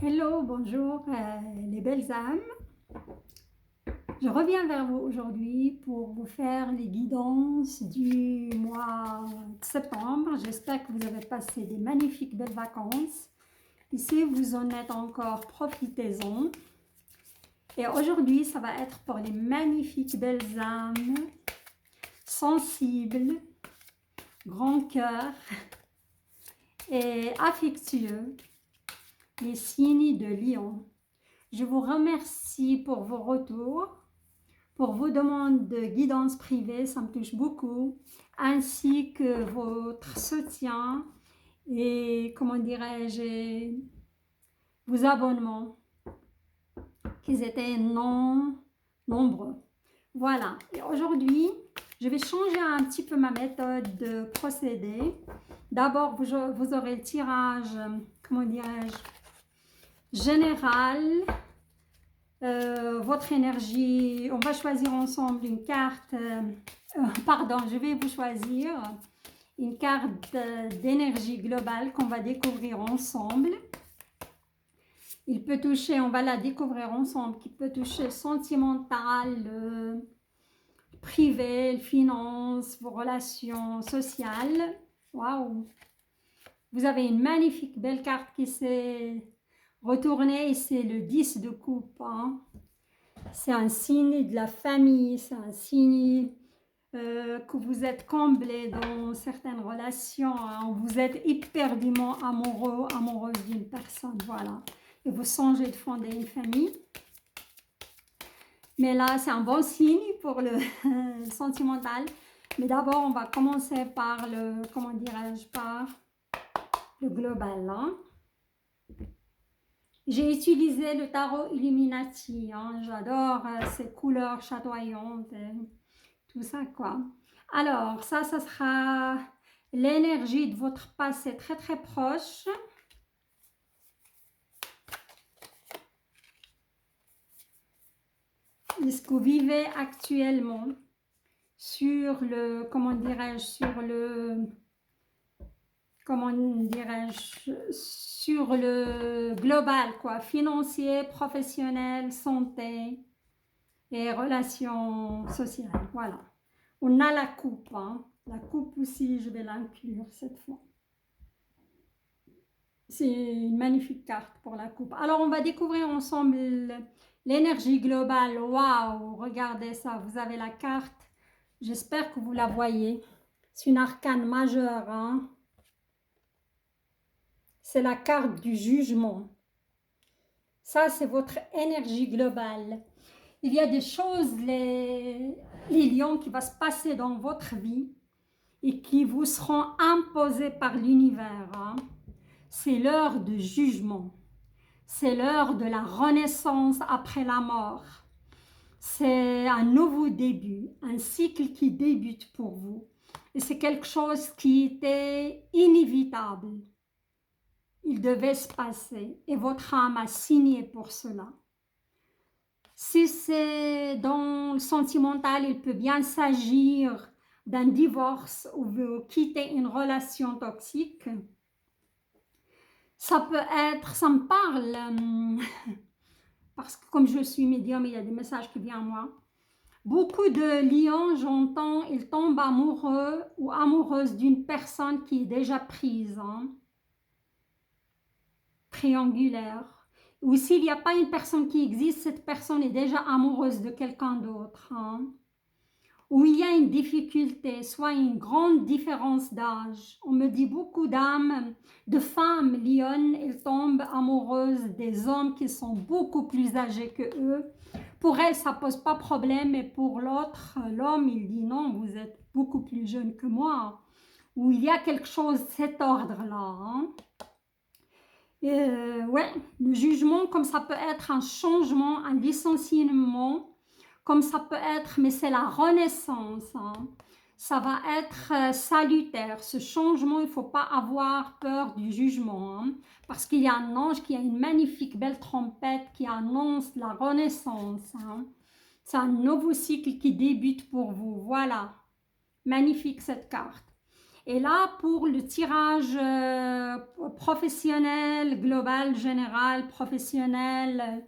Hello, bonjour les belles âmes. Je reviens vers vous aujourd'hui pour vous faire les guidances du mois de septembre. J'espère que vous avez passé des magnifiques belles vacances. Et si vous en êtes encore, profitez-en. Et aujourd'hui, ça va être pour les magnifiques belles âmes, sensibles, grand cœur et affectueux, les signes de Lion. Je vous remercie pour vos retours, pour vos demandes de guidance privée, ça me touche beaucoup, ainsi que votre soutien et, comment dirais-je, vos abonnements, qui étaient non nombreux. Voilà, et aujourd'hui, je vais changer un petit peu ma méthode de procéder. D'abord, vous aurez le tirage, comment dirais-je, général. Votre énergie, on va choisir ensemble une carte, pardon, je vais vous choisir une carte d'énergie globale qu'on va découvrir ensemble. Il peut toucher, on va la découvrir ensemble, qui peut toucher le sentimental, privé, les finances, vos relations sociales. Waouh! Vous avez une magnifique belle carte qui s'est retournée et c'est le 10 de coupe. Hein. C'est un signe de la famille, c'est un signe que vous êtes comblé dans certaines relations, hein, vous êtes éperdument amoureux, amoureuse d'une personne, voilà. Et vous songez de fonder une famille. Mais là, c'est un bon signe pour le sentimental. Mais d'abord, on va commencer par le, comment dirais-je, par le global, hein. J'ai utilisé le tarot Illuminati, hein. J'adore ces couleurs chatoyantes, tout ça quoi. Alors, ça sera l'énergie de votre passé très très proche. Et ce que vous vivez actuellement sur le, comment dirais-je, sur le global, quoi, financier, professionnel, santé et relations sociales, voilà. On a la coupe, hein. La coupe aussi, je vais l'inclure cette fois. C'est une magnifique carte pour la coupe. Alors, on va découvrir ensemble l'énergie globale. Waouh, regardez ça, vous avez la carte. J'espère que vous la voyez. C'est une arcane majeure, hein. C'est la carte du jugement. Ça, c'est votre énergie globale. Il y a des choses, les lions, qui vont se passer dans votre vie et qui vous seront imposées par l'univers. Hein. C'est l'heure de jugement. C'est l'heure de la renaissance après la mort. C'est un nouveau début, un cycle qui débute pour vous. Et c'est quelque chose qui était inévitable. Il devait se passer et votre âme a signé pour cela. Si c'est dans le sentimental, il peut bien s'agir d'un divorce ou de quitter une relation toxique. Ça peut être, ça me parle, parce que comme je suis médium, il y a des messages qui viennent à moi. Beaucoup de lions, j'entends, ils tombent amoureux ou amoureuses d'une personne qui est déjà prise, hein, triangulaire. Ou s'il n'y a pas une personne qui existe, cette personne est déjà amoureuse de quelqu'un d'autre. Hein. Où il y a une difficulté, soit une grande différence d'âge. On me dit beaucoup d'âmes, de femmes lionnes, elles tombent amoureuses des hommes qui sont beaucoup plus âgés que eux. Pour elles, ça ne pose pas problème, mais pour l'autre, l'homme, il dit non, vous êtes beaucoup plus jeune que moi. Où il y a quelque chose de cet ordre-là. Hein. Ouais, le jugement, comme ça peut être un changement, un licenciement, comme ça peut être, mais c'est la renaissance. Hein. Ça va être salutaire. Ce changement, il ne faut pas avoir peur du jugement. Hein, parce qu'il y a un ange qui a une magnifique belle trompette qui annonce la renaissance. Hein. C'est un nouveau cycle qui débute pour vous. Voilà. Magnifique cette carte. Et là, pour le tirage professionnel, global, général, professionnel,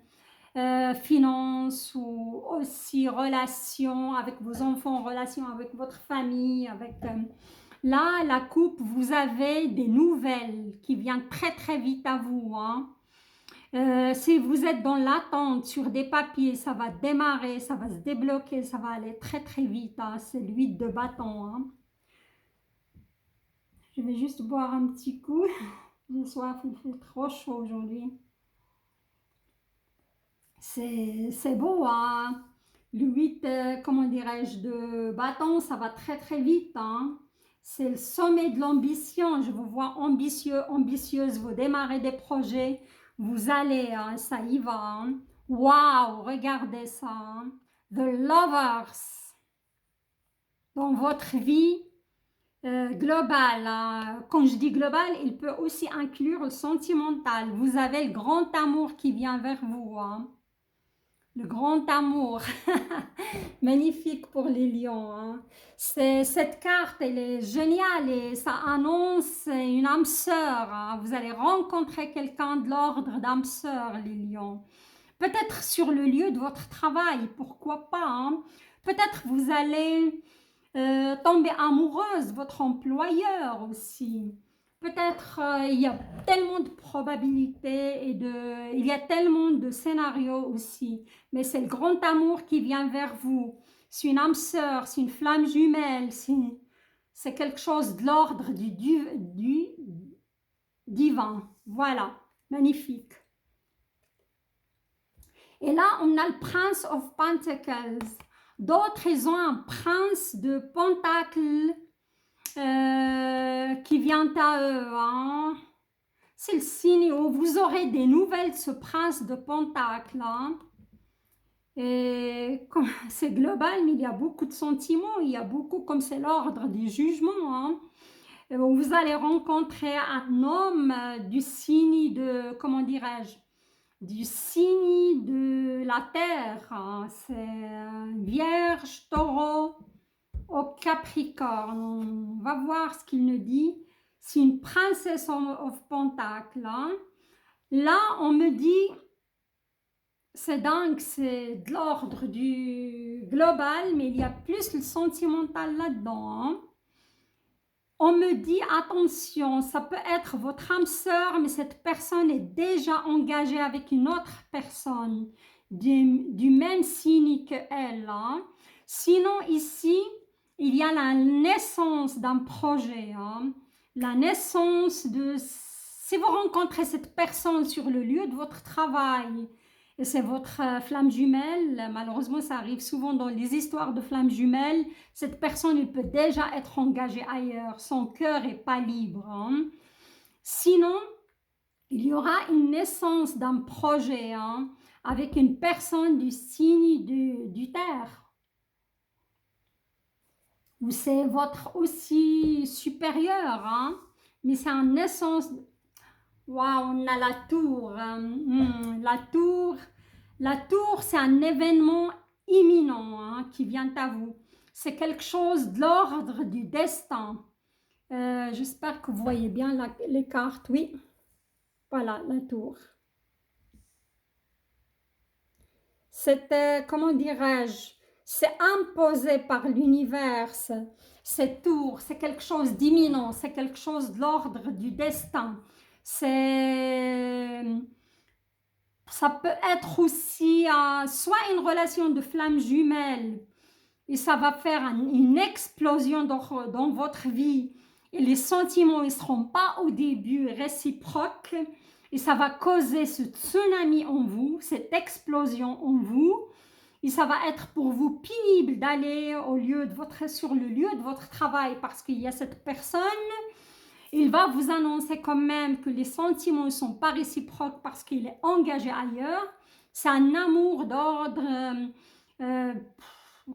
finance ou aussi relations avec vos enfants, relations avec votre famille, avec... là, la coupe, vous avez des nouvelles qui viennent très très vite à vous, hein. Si vous êtes dans l'attente sur des papiers, ça va démarrer, ça va se débloquer, ça va aller très très vite, hein. C'est l'huile de bâton, hein. Je vais juste boire un petit coup. J'ai soif, il fait trop chaud aujourd'hui. C'est beau, hein. Le 8, comment dirais-je, de bâton, ça va très très vite, hein. C'est le sommet de l'ambition. Je vous vois ambitieux, ambitieuse. Vous démarrez des projets. Vous allez, hein, ça y va, hein. Waouh, regardez ça, hein. The Lovers. Dans votre vie globale, hein. Quand je dis global, il peut aussi inclure le sentimental. Vous avez le grand amour qui vient vers vous, hein. Le grand amour. Magnifique pour les lions, hein. Cette carte, elle est géniale et ça annonce une âme sœur, hein. Vous allez rencontrer quelqu'un de l'ordre d'âme sœur, les lions. Peut-être sur le lieu de votre travail, pourquoi pas, hein. Peut-être vous allez tomber amoureuse de votre employeur aussi. Peut-être il y a tellement de probabilités et il y a tellement de scénarios aussi. Mais c'est le grand amour qui vient vers vous. C'est une âme sœur, c'est une flamme jumelle, c'est quelque chose de l'ordre du divin. Voilà, magnifique. Et là, on a le Prince of Pentacles. D'autres, ils ont un prince de pentacles qui vient à eux, hein. C'est le signe où vous aurez des nouvelles de ce prince de pentacles, hein. Et c'est global, mais il y a beaucoup de sentiments, il y a beaucoup, comme c'est l'ordre du jugement, hein. Et vous allez rencontrer un homme du signe de, comment dirais-je, du signe de la terre, hein. C'est Vierge, Taureau, au Capricorne. On va voir ce qu'il nous dit. C'est une princesse of Pentacles, hein. Là, on me dit, c'est dingue, c'est de l'ordre du global, mais il y a plus le sentimental là-dedans, hein. On me dit, attention, ça peut être votre âme sœur, mais cette personne est déjà engagée avec une autre personne du même signe que elle, hein. Sinon, ici, il y a la naissance d'un projet, hein. La naissance de... Si vous rencontrez cette personne sur le lieu de votre travail, et c'est votre flamme jumelle, malheureusement ça arrive souvent dans les histoires de flammes jumelles, cette personne il peut déjà être engagée ailleurs, son cœur n'est pas libre, hein. Sinon, il y aura une naissance d'un projet, hein, avec une personne du signe du terre. Ou c'est votre aussi supérieur, hein, mais c'est une naissance. Waouh, on a la tour. La tour, c'est un événement imminent, hein, qui vient à vous. C'est quelque chose de l'ordre du destin. J'espère que vous voyez bien les cartes. Oui, voilà, la tour. C'est, comment dirais-je, c'est imposé par l'univers. Cette tour, c'est quelque chose d'imminent, c'est quelque chose de l'ordre du destin. Ça peut être aussi soit une relation de flamme jumelle et ça va faire une explosion dans votre vie et les sentiments ne seront pas au début réciproques et ça va causer ce tsunami en vous, cette explosion en vous et ça va être pour vous pénible d'aller sur le lieu de votre travail parce qu'il y a cette personne. Il va vous annoncer quand même que les sentiments ne sont pas réciproques parce qu'il est engagé ailleurs. C'est un amour d'ordre,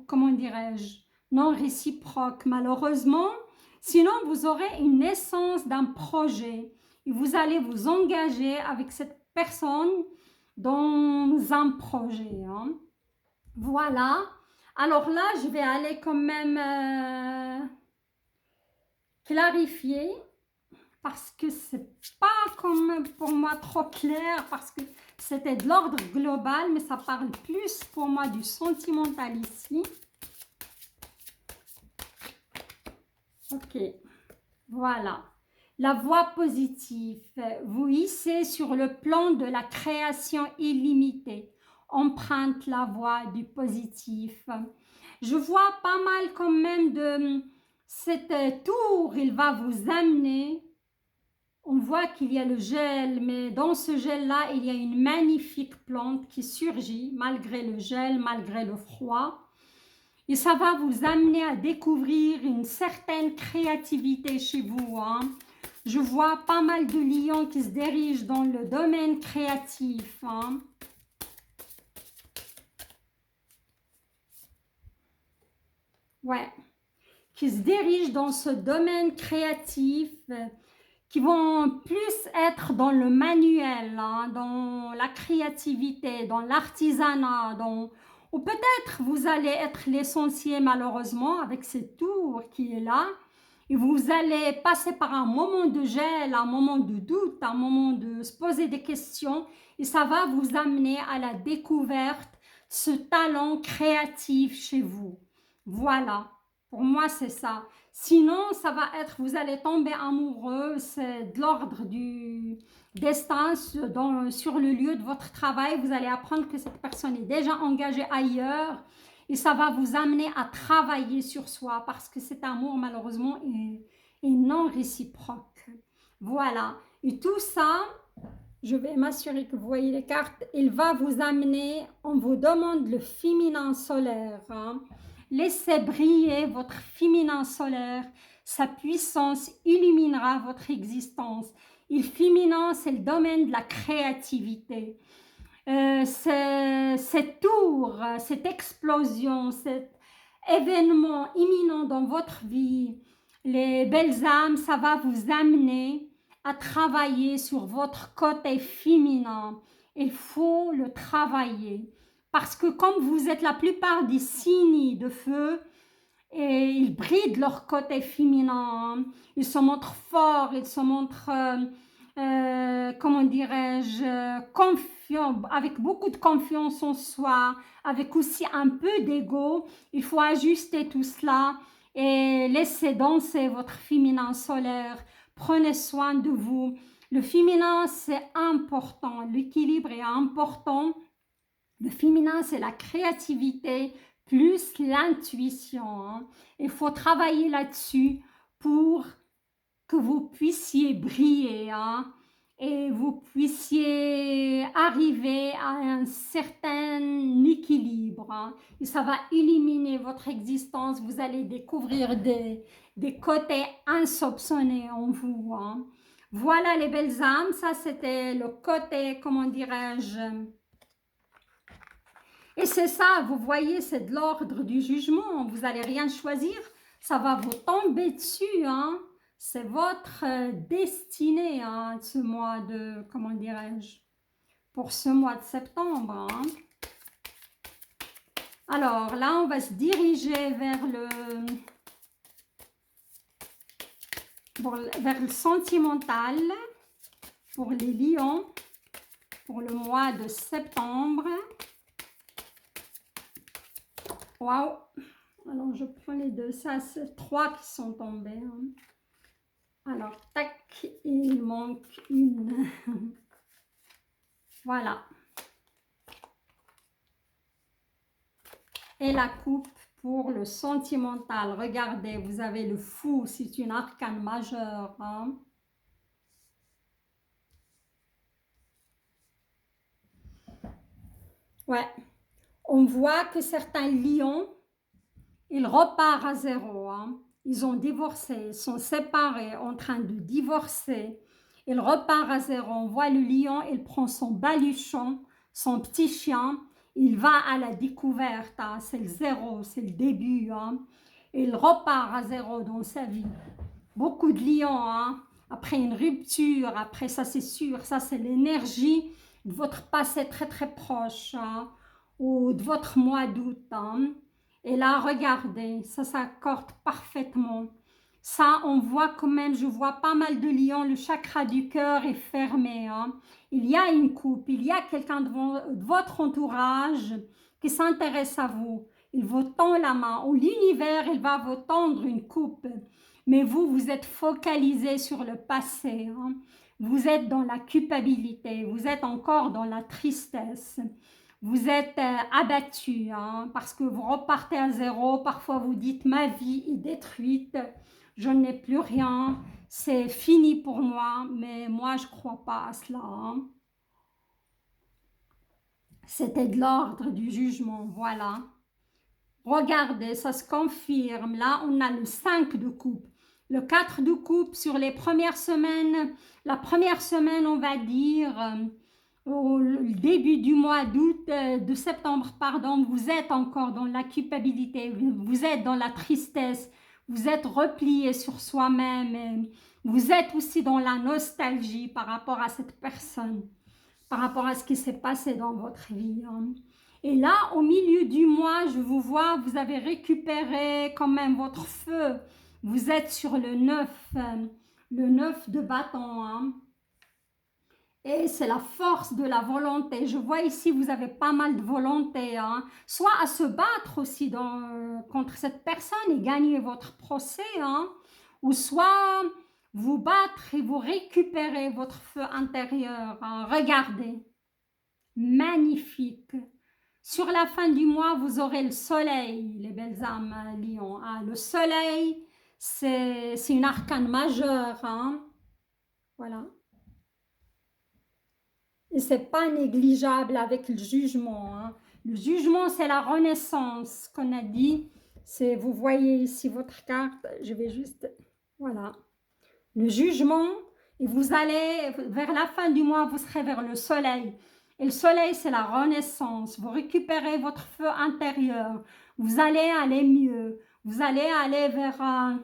comment dirais-je, non réciproque malheureusement. Sinon, vous aurez une naissance d'un projet et vous allez vous engager avec cette personne dans un projet, hein. Voilà. Alors là, je vais aller quand même... clarifier parce que c'est pas comme pour moi trop clair, parce que c'était de l'ordre global, mais ça parle plus pour moi du sentimental ici. Ok, voilà. La voie positive, vous hissez sur le plan de la création illimitée. Emprunte la voie du positif. Je vois pas mal quand même de cette tour, il va vous amener. On voit qu'il y a le gel, mais dans ce gel-là, il y a une magnifique plante qui surgit malgré le gel, malgré le froid. Et ça va vous amener à découvrir une certaine créativité chez vous, hein. Je vois pas mal de lions qui se dirigent dans le domaine créatif, hein. Ouais, qui se dirigent dans ce domaine créatif, qui vont plus être dans le manuel, hein, dans la créativité, dans l'artisanat, ou peut-être vous allez être l'essentiel malheureusement avec cette tour qui est là, et vous allez passer par un moment de gel, un moment de doute, un moment de se poser des questions, et ça va vous amener à la découverte de ce talent créatif chez vous. Voilà, pour moi c'est ça. Sinon, ça va être, vous allez tomber amoureux, c'est de l'ordre du destin sur le lieu de votre travail. Vous allez apprendre que cette personne est déjà engagée ailleurs et ça va vous amener à travailler sur soi parce que cet amour, malheureusement, est non réciproque. Voilà. Et tout ça, je vais m'assurer que vous voyez les cartes, il va vous amener, on vous demande le féminin solaire, hein. Laissez briller votre féminin solaire, sa puissance illuminera votre existence. Et le féminin, c'est le domaine de la créativité. Cette tour, cette explosion, cet événement imminent dans votre vie, les belles âmes, ça va vous amener à travailler sur votre côté féminin. Il faut le travailler. Parce que comme vous êtes la plupart des signes de feu, et ils brident leur côté féminin, ils se montrent forts, ils se montrent, comment dirais-je, confiants, avec beaucoup de confiance en soi, avec aussi un peu d'ego. Il faut ajuster tout cela et laisser danser votre féminin solaire. Prenez soin de vous. Le féminin, c'est important. L'équilibre est important. Le féminin, c'est la créativité plus l'intuition, hein. Il faut travailler là-dessus pour que vous puissiez briller, hein, et vous puissiez arriver à un certain équilibre, hein, et ça va éliminer votre existence. Vous allez découvrir des côtés insoupçonnés en vous, hein. Voilà les belles âmes, ça c'était le côté, comment dirais-je, et c'est ça, vous voyez, c'est de l'ordre du jugement. Vous n'allez rien choisir, ça va vous tomber dessus, hein. C'est votre destinée, hein, ce mois de, comment dirais-je, pour ce mois de septembre, hein. Alors là, on va se diriger vers le sentimental pour les lions pour le mois de septembre. Waouh! Alors, je prends les deux. Ça, c'est 3 qui sont tombés, hein. Alors, tac, il manque une. Voilà. Et la coupe pour le sentimental. Regardez, vous avez le fou, c'est une arcane majeure, hein. Ouais. On voit que certains lions, ils repartent à zéro, hein. Ils ont divorcé, ils sont séparés, en train de divorcer. Ils repartent à zéro. On voit le lion, il prend son baluchon, son petit chien, il va à la découverte, hein. C'est le zéro, c'est le début, hein. Il repart à zéro dans sa vie. Beaucoup de lions, hein. Après une rupture, après ça c'est sûr, ça c'est l'énergie de votre passé très très proche, hein, ou de votre mois d'août, hein. Et là, regardez, ça s'accorde parfaitement. Ça, on voit quand même, je vois pas mal de lions, le chakra du cœur est fermé. Hein. Il y a une coupe, il y a quelqu'un de votre entourage qui s'intéresse à vous. Il vous tend la main, ou l'univers, il va vous tendre une coupe. Mais vous, vous êtes focalisé sur le passé. Hein. Vous êtes dans la culpabilité, vous êtes encore dans la tristesse. Vous êtes abattu hein, parce que vous repartez à zéro. Parfois, vous dites ma vie est détruite, je n'ai plus rien, c'est fini pour moi. Mais moi, je ne crois pas à cela. Hein. C'était de l'ordre du jugement, voilà. Regardez, ça se confirme. Là, on a le 5 de coupe. Le 4 de coupe sur les premières semaines. La première semaine, on va dire, au début du mois d'août, de septembre, pardon, vous êtes encore dans la culpabilité, vous êtes dans la tristesse, vous êtes replié sur soi-même, vous êtes aussi dans la nostalgie par rapport à cette personne, par rapport à ce qui s'est passé dans votre vie. Hein. Et là, au milieu du mois, je vous vois, vous avez récupéré quand même votre feu. Vous êtes sur le 9 de bâton. Hein. Et c'est la force de la volonté. Je vois ici, vous avez pas mal de volonté. Hein. Soit à se battre aussi contre cette personne et gagner votre procès. Hein. Ou soit vous battre et vous récupérer votre feu intérieur. Hein. Regardez. Magnifique. Sur la fin du mois, vous aurez le soleil, les belles âmes lions. Ah, le soleil, c'est une arcane majeure. Hein. Voilà. Et c'est pas négligeable avec le jugement. Hein. Le jugement, c'est la renaissance qu'on a dit. Vous voyez ici votre carte. Je vais juste... Voilà. Le jugement, et vous allez, vers la fin du mois, vous serez vers le soleil. Et le soleil, c'est la renaissance. Vous récupérez votre feu intérieur. Vous allez aller mieux. Vous allez aller vers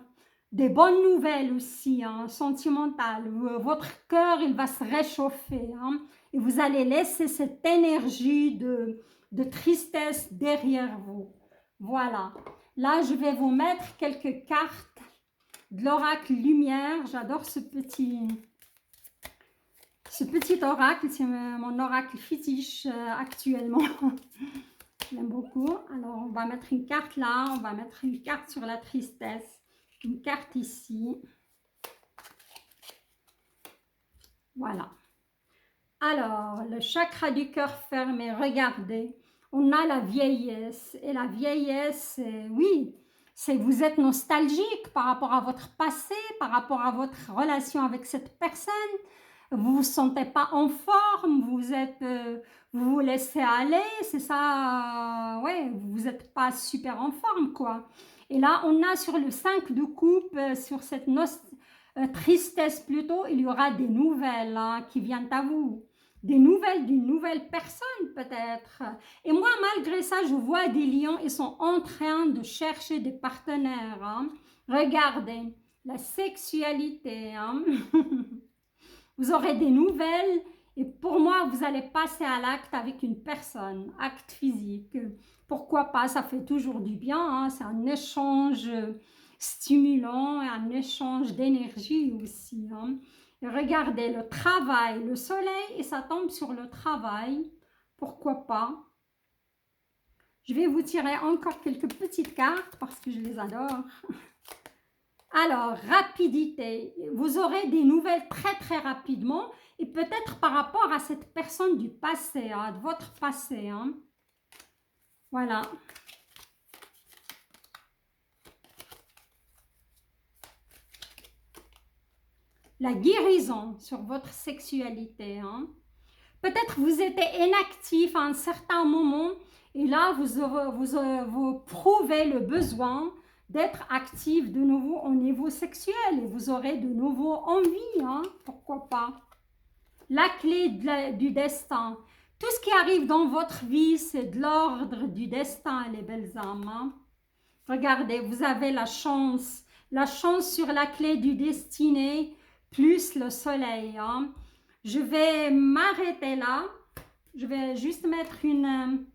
des bonnes nouvelles aussi, hein, sentimentales. Votre cœur, il va se réchauffer. Hein, et vous allez laisser cette énergie de tristesse derrière vous. Voilà. Là, je vais vous mettre quelques cartes de l'oracle lumière. J'adore ce petit oracle. C'est mon oracle fétiche actuellement. J'aime beaucoup. Alors, on va mettre une carte là. On va mettre une carte sur la tristesse. Une carte ici. Voilà. Alors, le chakra du cœur fermé. Regardez. On a la vieillesse. Et la vieillesse, oui, vous êtes nostalgique par rapport à votre passé, par rapport à votre relation avec cette personne. Vous ne vous sentez pas en forme, vous vous laissez aller, c'est ça, ouais, vous n'êtes pas super en forme, quoi. Et là, on a sur le 5 de coupe, sur cette tristesse plutôt, il y aura des nouvelles hein, qui viennent à vous. Des nouvelles d'une nouvelle personne peut-être. Et moi, malgré ça, je vois des lions, ils sont en train de chercher des partenaires. Hein. Regardez, la sexualité. Hein. Vous aurez des nouvelles et pour moi, vous allez passer à l'acte avec une personne, acte physique. Pourquoi pas, ça fait toujours du bien. Hein. C'est un échange stimulant et un échange d'énergie aussi. Hein. Regardez le travail, le soleil et ça tombe sur le travail. Pourquoi pas? Je vais vous tirer encore quelques petites cartes parce que je les adore. Alors, rapidité. Vous aurez des nouvelles très très rapidement et peut-être par rapport à cette personne du passé, hein, de votre passé. Hein. Voilà. La guérison sur votre sexualité. Hein. Peut-être vous étiez inactif à un certain moment et là, vous prouvez le besoin d'être actif de nouveau au niveau sexuel et vous aurez de nouveau envie, hein, pourquoi pas. La clé du destin. Tout ce qui arrive dans votre vie, c'est de l'ordre du destin, les belles âmes. Hein. Regardez, vous avez la chance sur la clé du destiné, plus le soleil. Hein. Je vais m'arrêter là. Je vais juste mettre une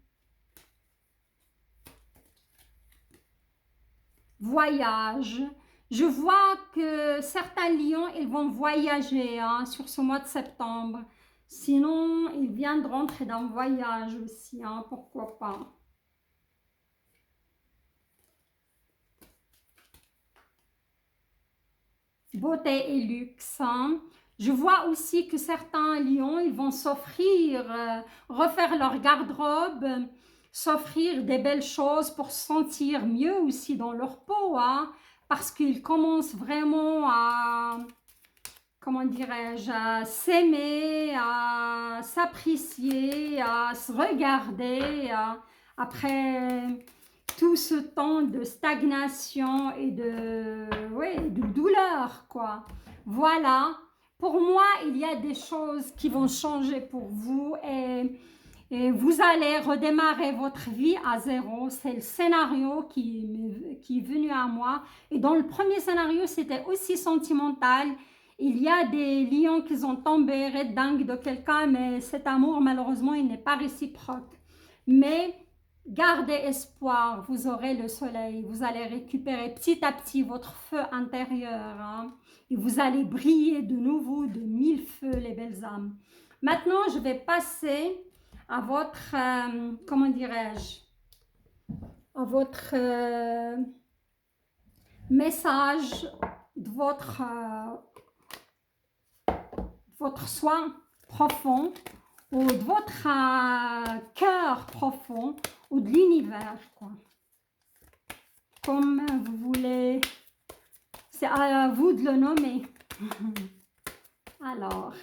voyage. Je vois que certains lions, ils vont voyager hein, sur ce mois de septembre. Sinon, ils viennent de rentrer dans le voyage aussi, hein, pourquoi pas. Beauté et luxe. Hein. Je vois aussi que certains lions, ils vont s'offrir, refaire leur garde-robe, s'offrir des belles choses pour se sentir mieux aussi dans leur peau, hein, parce qu'ils commencent vraiment à, comment dirais-je, à s'aimer, à s'apprécier, à se regarder, après tout ce temps de stagnation et ouais, de douleur, quoi. Voilà, pour moi, il y a des choses qui vont changer pour vous et vous allez redémarrer votre vie à zéro. C'est le scénario qui est venu à moi. Et dans le premier scénario, c'était aussi sentimental. Il y a des lions qui ont tombé red dingue de quelqu'un, mais cet amour, malheureusement, il n'est pas réciproque. Mais gardez espoir, vous aurez le soleil, vous allez récupérer petit à petit votre feu intérieur hein, et vous allez briller de nouveau de 1000 feux les belles âmes. Maintenant, je vais passer à votre, comment dirais-je, à votre message de votre soin profond ou de votre cœur profond ou de l'univers, quoi. Comme vous voulez, c'est à vous de le nommer. Alors,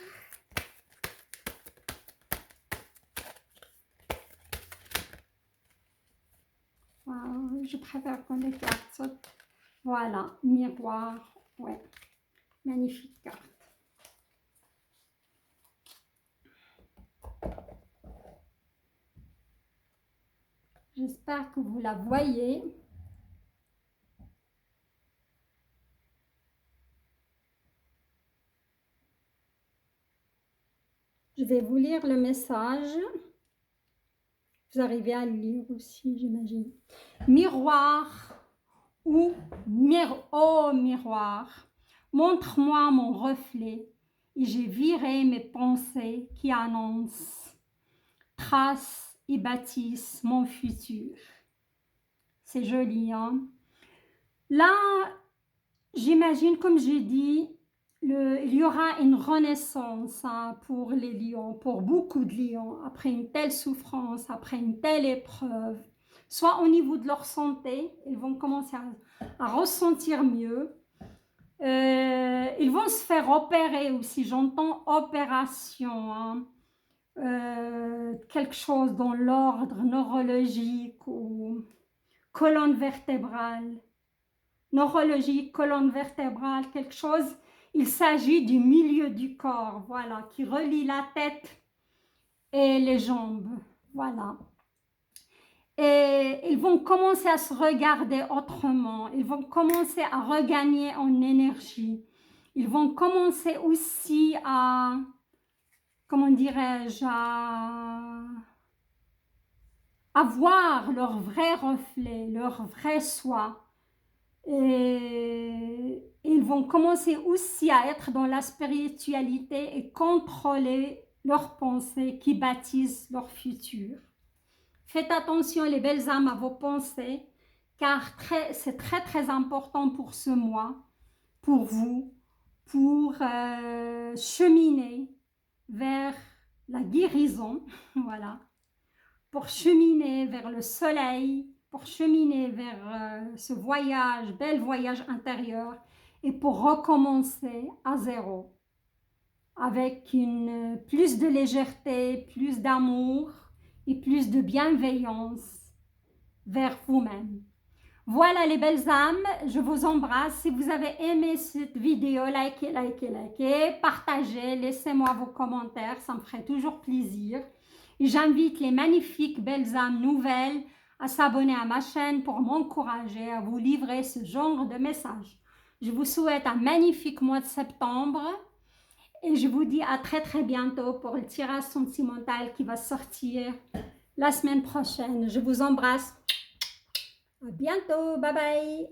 je préfère qu'on les cartes. Voilà, miroir, ouais, magnifique carte. J'espère que vous la voyez. Je vais vous lire le message. Vous arrivez à le lire aussi, j'imagine. Miroir ou oh miroir, montre-moi mon reflet et j'ai viré mes pensées qui annoncent, tracent et bâtissent mon futur. C'est joli, hein? Là, j'imagine, comme j'ai dit, il y aura une renaissance hein, pour les lions, pour beaucoup de lions, après une telle souffrance, après une telle épreuve, soit au niveau de leur santé, ils vont commencer à ressentir mieux. Ils vont se faire opérer aussi, j'entends opération, hein, quelque chose dans l'ordre neurologique ou colonne vertébrale. Neurologique, colonne vertébrale, quelque chose. Il s'agit du milieu du corps, voilà, qui relie la tête et les jambes, voilà. Et ils vont commencer à se regarder autrement, ils vont commencer à regagner en énergie. Ils vont commencer aussi à, comment dirais-je, à voir leur vrai reflet, leur vrai soi. Et ils vont commencer aussi à être dans la spiritualité et contrôler leurs pensées qui bâtissent leur futur. Faites attention les belles âmes à vos pensées car c'est très très important pour ce mois, pour vous, pour cheminer vers la guérison, voilà, pour cheminer vers le soleil, pour cheminer vers ce voyage, bel voyage intérieur et pour recommencer à zéro avec plus de légèreté, plus d'amour et plus de bienveillance vers vous-même. Voilà les belles âmes, je vous embrasse. Si vous avez aimé cette vidéo, likez, likez, likez, partagez, laissez-moi vos commentaires, ça me ferait toujours plaisir. Et j'invite les magnifiques belles âmes nouvelles à s'abonner à ma chaîne pour m'encourager à vous livrer ce genre de messages. Je vous souhaite un magnifique mois de septembre et je vous dis à très très bientôt pour le tirage sentimental qui va sortir la semaine prochaine. Je vous embrasse. À bientôt. Bye bye.